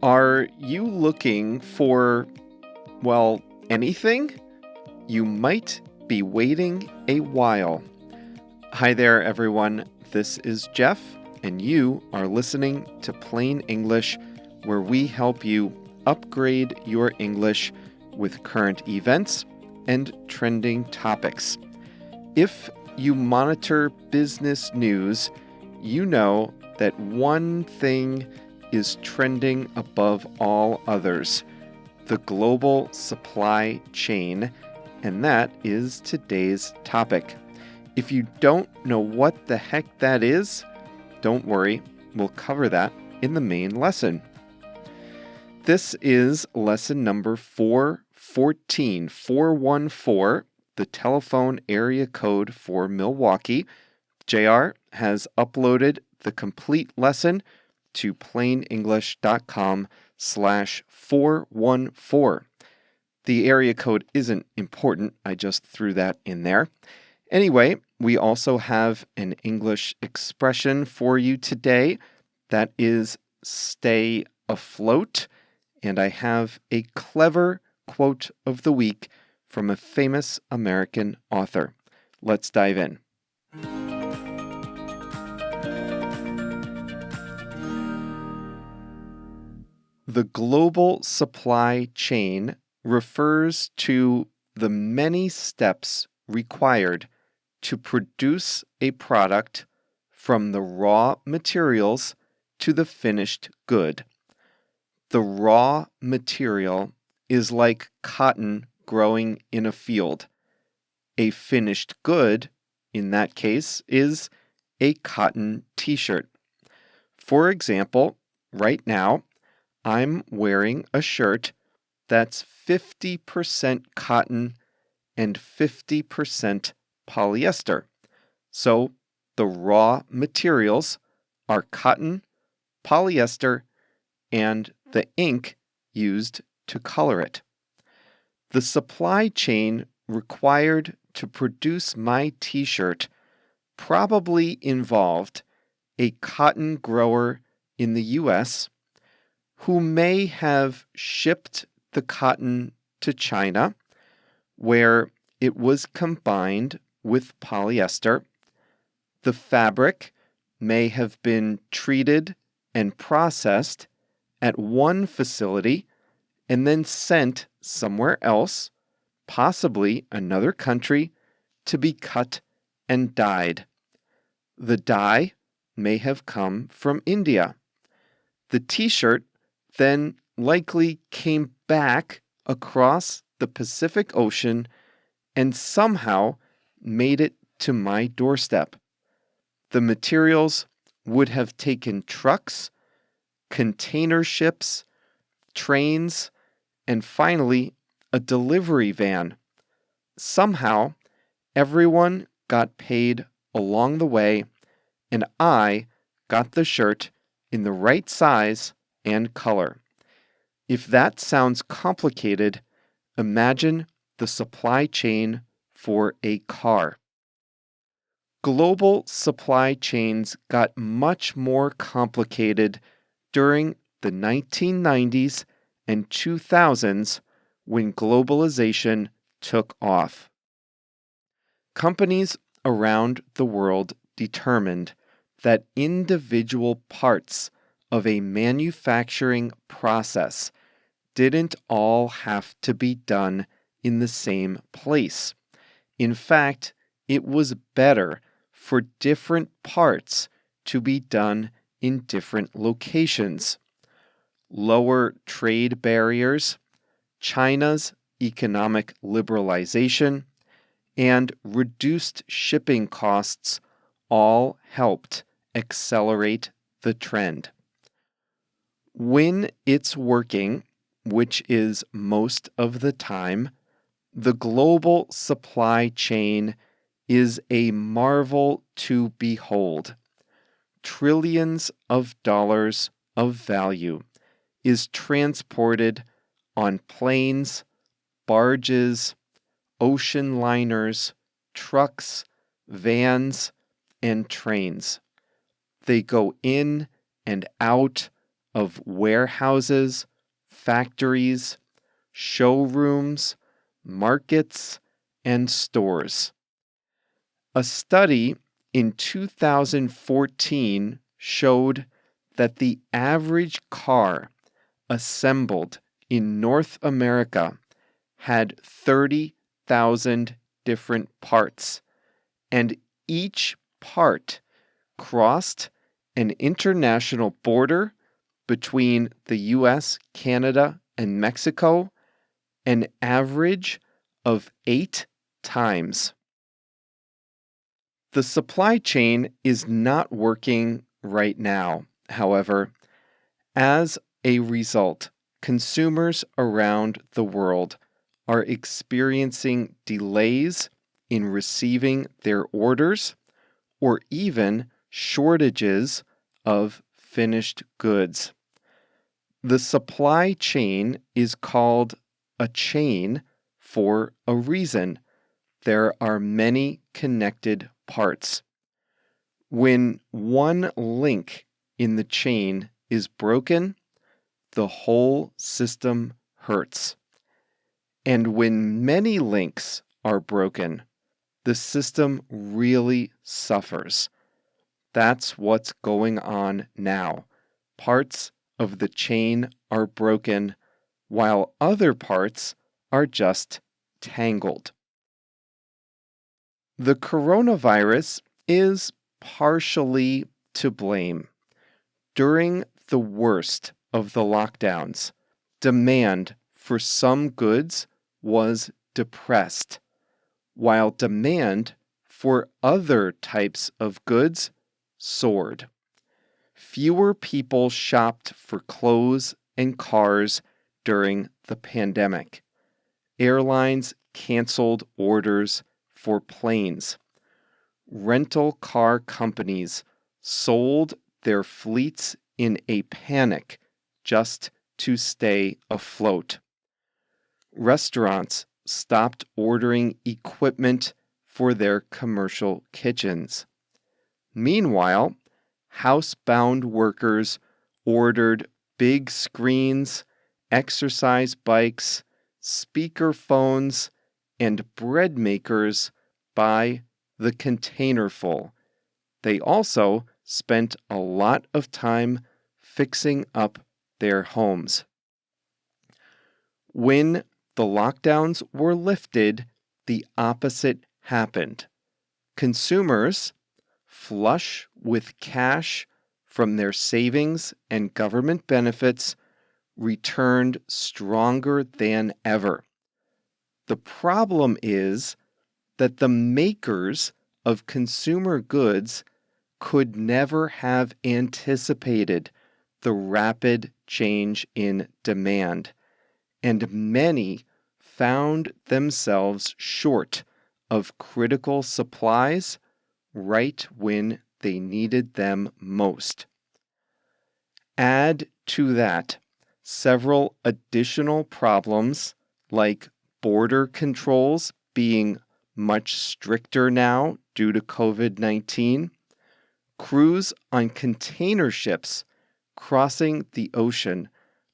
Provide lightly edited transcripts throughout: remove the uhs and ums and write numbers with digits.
Are you looking for, well, anything? You might be waiting a while. Hi there, everyone. This is Jeff, and you are listening to Plain English, where we help you upgrade your English with current events and trending topics. If you monitor business news, you know that one thing is trending above all others: the global supply chain, and that is today's topic. If you don't know what the heck that is, don't worry, we'll cover that in the main lesson. This is lesson number 414, 414, the telephone area code for Milwaukee. JR has uploaded the complete lesson to plainenglish.com/414. The area code isn't important. I just threw that in there. Anyway, we also have an English expression for you today that is stay afloat. And I have a clever quote of the week from a famous American author. Let's dive in. The global supply chain refers to the many steps required to produce a product from the raw materials to the finished good. The raw material is like cotton growing in a field. A finished good, in that case, is a cotton t-shirt. For example, right now, I'm wearing a shirt that's 50% cotton and 50% polyester. So the raw materials are cotton, polyester, and the ink used to color it. The supply chain required to produce my t-shirt probably involved a cotton grower in the U.S. who may have shipped the cotton to China, where it was combined with polyester. The fabric may have been treated and processed at one facility and then sent somewhere else, possibly another country, to be cut and dyed. The dye may have come from India. The t-shirt then likely came back across the Pacific Ocean and somehow made it to my doorstep. The materials would have taken trucks, container ships, trains, and finally a delivery van. Somehow, everyone got paid along the way, and I got the shirt in the right size and color. If that sounds complicated, imagine the supply chain for a car. Global supply chains got much more complicated during the 1990s and 2000s when globalization took off. Companies around the world determined that individual parts of a manufacturing process didn't all have to be done in the same place. In fact, it was better for different parts to be done in different locations. Lower trade barriers, China's economic liberalization, and reduced shipping costs all helped accelerate the trend. When it's working, which is most of the time, the global supply chain is a marvel to behold. Trillions of dollars of value is transported on planes, barges, ocean liners, trucks, vans, and trains. They go in and out of warehouses, factories, showrooms, markets, and stores. A study in 2014 showed that the average car assembled in North America had 30,000 different parts, and each part crossed an international border between the US, Canada, and Mexico an average of 8 times. The supply chain is not working right now, however. As a result, consumers around the world are experiencing delays in receiving their orders or even shortages of finished goods. The supply chain is called a chain for a reason. There are many connected parts. When one link in the chain is broken, the whole system hurts. And when many links are broken, the system really suffers. That's what's going on now. Parts of the chain are broken, while other parts are just tangled. The coronavirus is partially to blame. During the worst of the lockdowns, demand for some goods was depressed, while demand for other types of goods soared. Fewer people shopped for clothes and cars during the pandemic. Airlines canceled orders for planes. Rental car companies sold their fleets in a panic just to stay afloat. Restaurants stopped ordering equipment for their commercial kitchens. Meanwhile, housebound workers ordered big screens, exercise bikes, speaker phones, and bread makers by the containerful. They also spent a lot of time fixing up their homes. When the lockdowns were lifted, the opposite happened. Consumers, flush with cash from their savings and government benefits, returned stronger than ever. The problem is that the makers of consumer goods could never have anticipated the rapid change in demand, and many found themselves short of critical supplies right when they needed them most. Add to that several additional problems like border controls being much stricter now due to COVID-19, crews on container ships crossing the ocean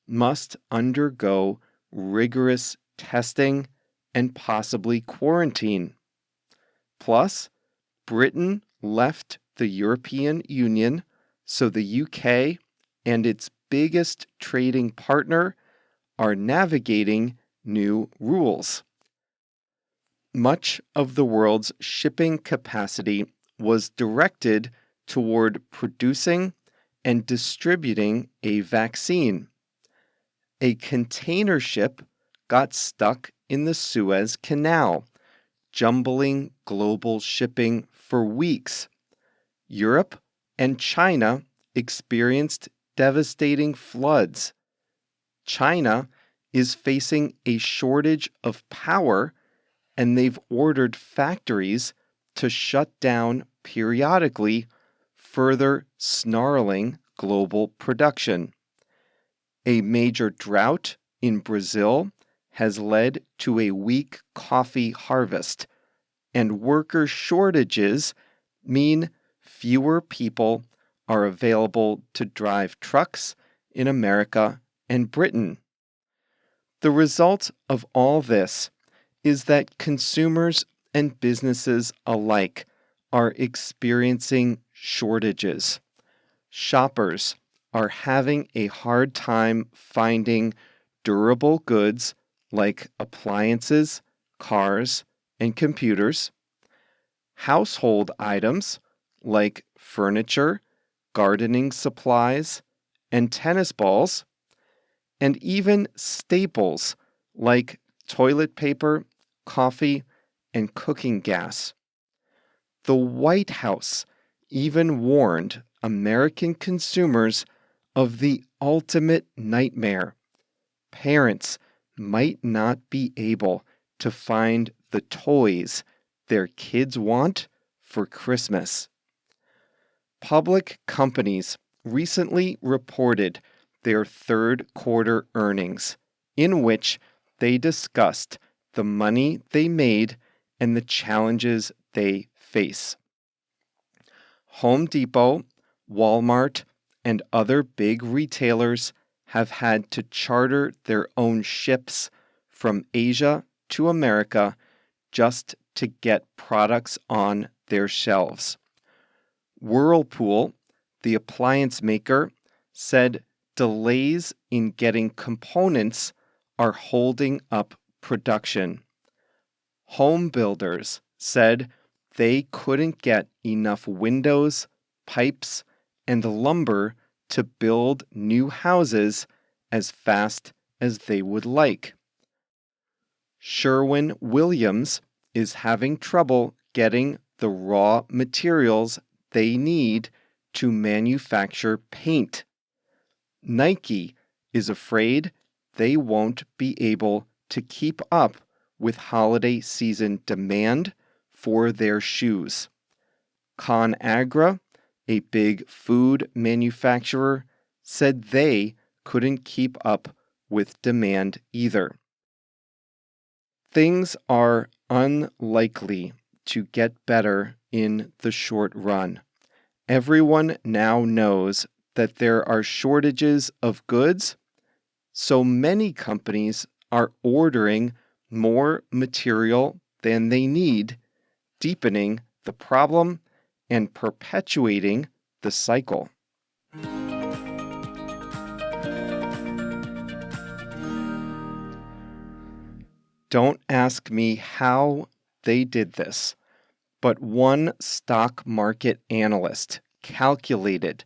must undergo rigorous testing and possibly quarantine. Plus, Britain left the European Union, so the UK and its biggest trading partner are navigating new rules. Much of the world's shipping capacity was directed toward producing and distributing a vaccine. A container ship got stuck in the Suez Canal, jumbling global shipping for weeks. Europe and China experienced devastating floods. China is facing a shortage of power, and they've ordered factories to shut down periodically, further snarling global production. A major drought in Brazil has led to a weak coffee harvest, and worker shortages mean fewer people are available to drive trucks in America and Britain. The result of all this is that consumers and businesses alike are experiencing shortages. Shoppers are having a hard time finding durable goods like appliances, cars, and computers, household items like furniture, gardening supplies, and tennis balls, and even staples like toilet paper, coffee, and cooking gas. The White House even warned American consumers of the ultimate nightmare. Parents might not be able to find the toys their kids want for Christmas. Public companies recently reported their third quarter earnings, in which they discussed the money they made and the challenges they face. Home Depot, Walmart, and other big retailers have had to charter their own ships from Asia to America just to get products on their shelves. Whirlpool, the appliance maker, said delays in getting components are holding up production. Home builders said they couldn't get enough windows, pipes, and lumber to build new houses as fast as they would like. Sherwin-Williams is having trouble getting the raw materials they need to manufacture paint. Nike is afraid they won't be able to keep up with holiday season demand for their shoes. ConAgra, a big food manufacturer, said they couldn't keep up with demand either. Things are unlikely to get better in the short run. Everyone now knows that there are shortages of goods, so many companies are ordering more material than they need, deepening the problem and perpetuating the cycle. Don't ask me how they did this, but one stock market analyst calculated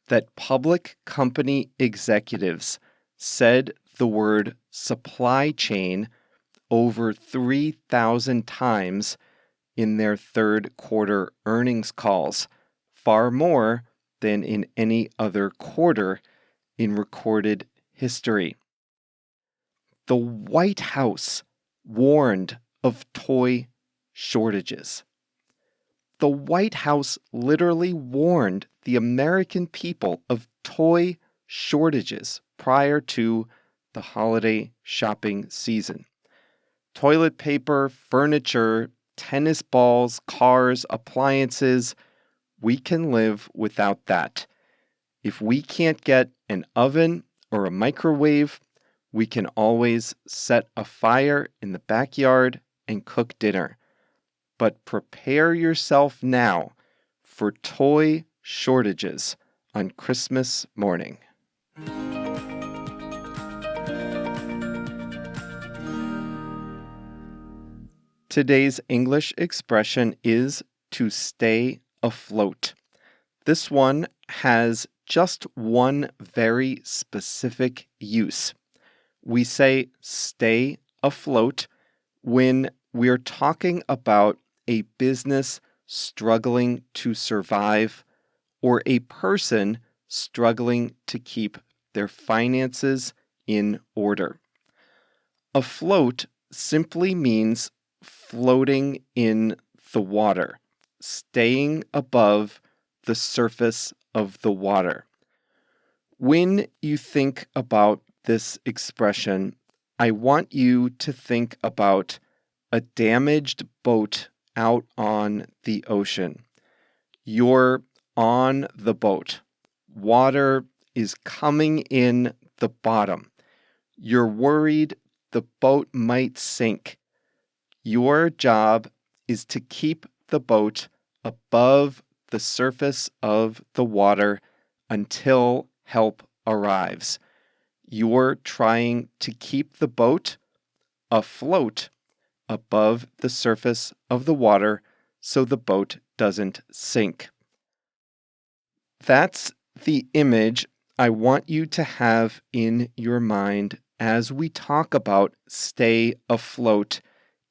that public company executives said the word supply chain over 3,000 times in their third quarter earnings calls, far more than in any other quarter in recorded history. The White House warned of toy shortages. The White House literally warned the American people of toy shortages prior to the holiday shopping season. Toilet paper, furniture, tennis balls, cars, appliances, we can live without that. If we can't get an oven or a microwave, we can always set a fire in the backyard and cook dinner. But prepare yourself now for toy shortages on Christmas morning. Today's English expression is to stay afloat. This one has just one very specific use. We say stay afloat when we're talking about a business struggling to survive or a person struggling to keep their finances in order. Afloat simply means floating in the water, staying above the surface of the water. When you think about this expression, I want you to think about a damaged boat out on the ocean. You're on the boat. Water is coming in the bottom. You're worried the boat might sink. Your job is to keep the boat above the surface of the water until help arrives. You're trying to keep the boat afloat above the surface of the water so the boat doesn't sink. That's the image I want you to have in your mind as we talk about stay afloat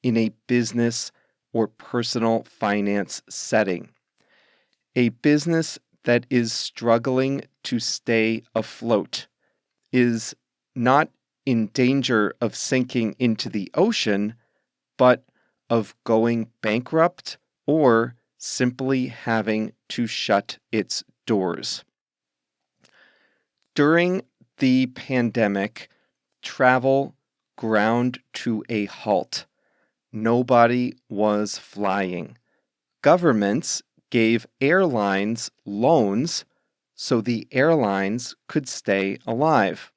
in a business or personal finance setting. A business that is struggling to stay afloat is not in danger of sinking into the ocean, but of going bankrupt or simply having to shut its doors. During the pandemic, travel ground to a halt. Nobody was flying. Governments gave airlines loans so the airlines could stay alive.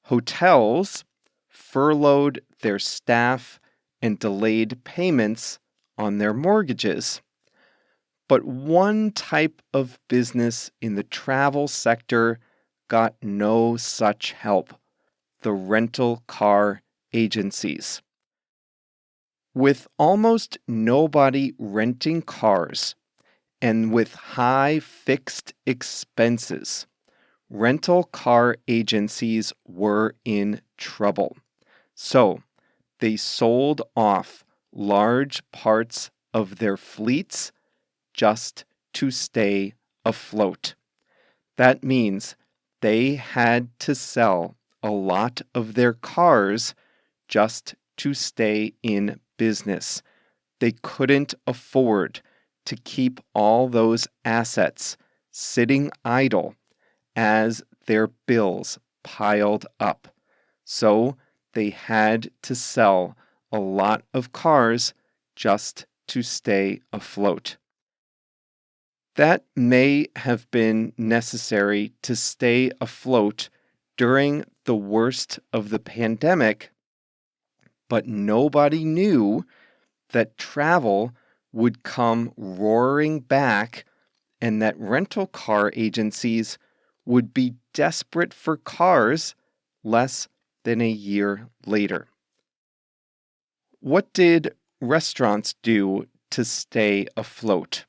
Hotels furloughed their staff and delayed payments on their mortgages. But one type of business in the travel sector got no such help: the rental car agencies. With almost nobody renting cars and with high fixed expenses, rental car agencies were in trouble. So they sold off large parts of their fleets just to stay afloat. That means they had to sell a lot of their cars just to stay in business. They couldn't afford to keep all those assets sitting idle as their bills piled up. So they had to sell a lot of cars just to stay afloat. That may have been necessary to stay afloat during the worst of the pandemic, but nobody knew that travel would come roaring back and that rental car agencies would be desperate for cars less than a year later. What did restaurants do to stay afloat?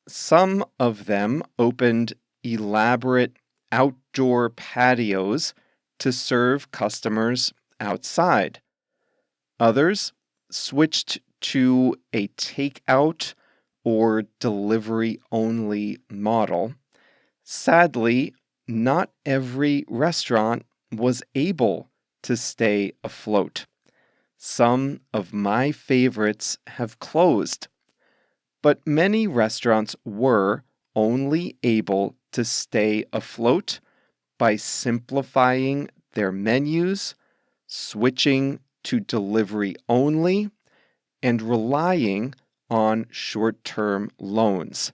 Some of them opened elaborate outdoor patios to serve customers outside. Others switched to a takeout or delivery-only model. Sadly, not every restaurant was able to stay afloat. Some of my favorites have closed, but many restaurants were only able to stay afloat by simplifying their menus, switching to delivery only, and relying on short-term loans.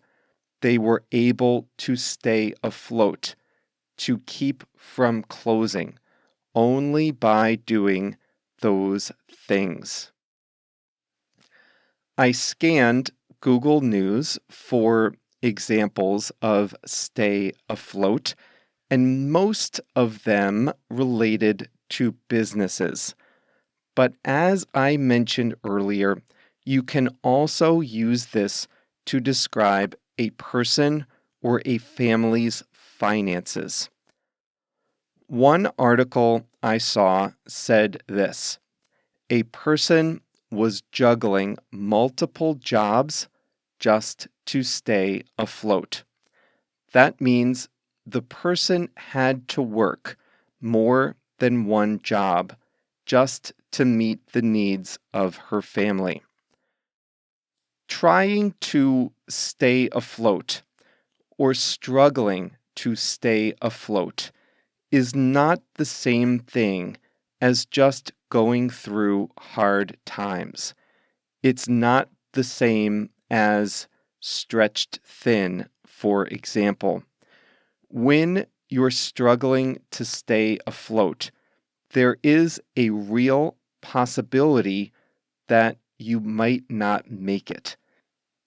They were able to stay afloat, to keep from closing, only by doing those things. I scanned Google News for examples of stay afloat, and most of them related to businesses. But as I mentioned earlier, you can also use this to describe a person or a family's finances. One article I saw said this: a person was juggling multiple jobs just to stay afloat. That means the person had to work more than one job just to meet the needs of her family. Trying to stay afloat or struggling to stay afloat is not the same thing as just going through hard times. It's not the same as stretched thin, for example. When you're struggling to stay afloat, there is a real possibility that you might not make it.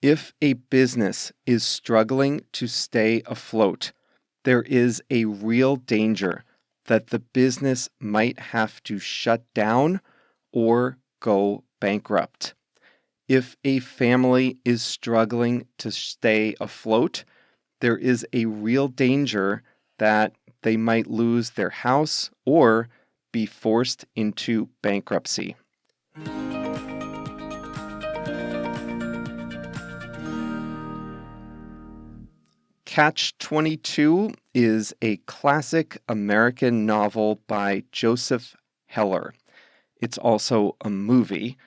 If a business is struggling to stay afloat, there is a real danger that the business might have to shut down or go bankrupt. If a family is struggling to stay afloat, there is a real danger that they might lose their house or be forced into bankruptcy. Catch-22 is a classic American novel by Joseph Heller. It's also a movie.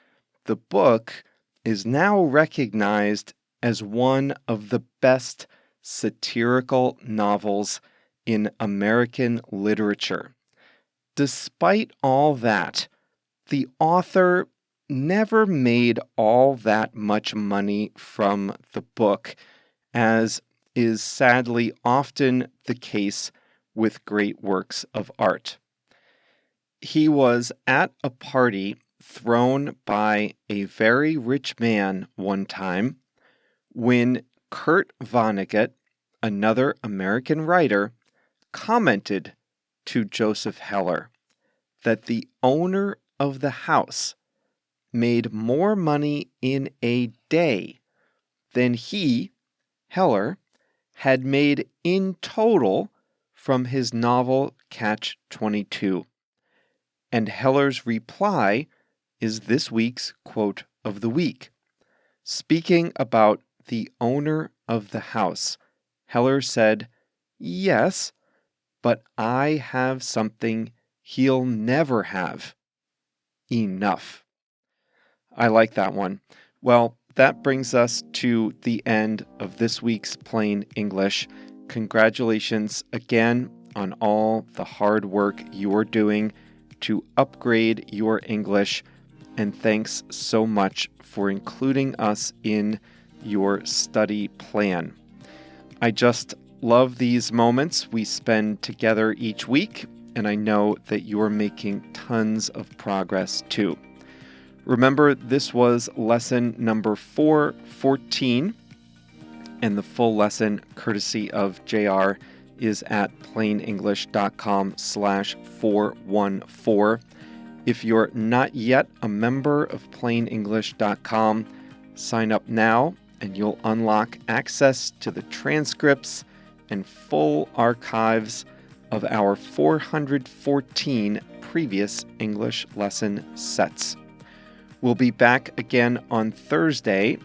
The book is now recognized as one of the best satirical novels in American literature. Despite all that, the author never made all that much money from the book, as is sadly often the case with great works of art. He was at a party thrown by a very rich man one time when Kurt Vonnegut, another American writer, commented to Joseph Heller that the owner of the house made more money in a day than he, Heller, had made in total from his novel Catch-22. And Heller's reply is this week's quote of the week. Speaking about the owner of the house, Heller said, "Yes, but I have something he'll never have. Enough." I like that one. Well, that brings us to the end of this week's Plain English. Congratulations again on all the hard work you're doing to upgrade your English, and thanks so much for including us in your study plan. I just love these moments we spend together each week, and I know that you're making tons of progress too. Remember, this was lesson number 414, and the full lesson, courtesy of JR, is at plainenglish.com/414. If you're not yet a member of plainenglish.com, sign up now and you'll unlock access to the transcripts and full archives of our 414 previous English lesson sets. We'll be back again on Thursday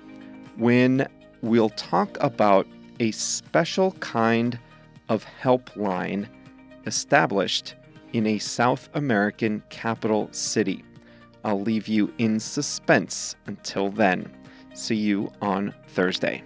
when we'll talk about a special kind of helpline established in a South American capital city. I'll leave you in suspense until then. See you on Thursday.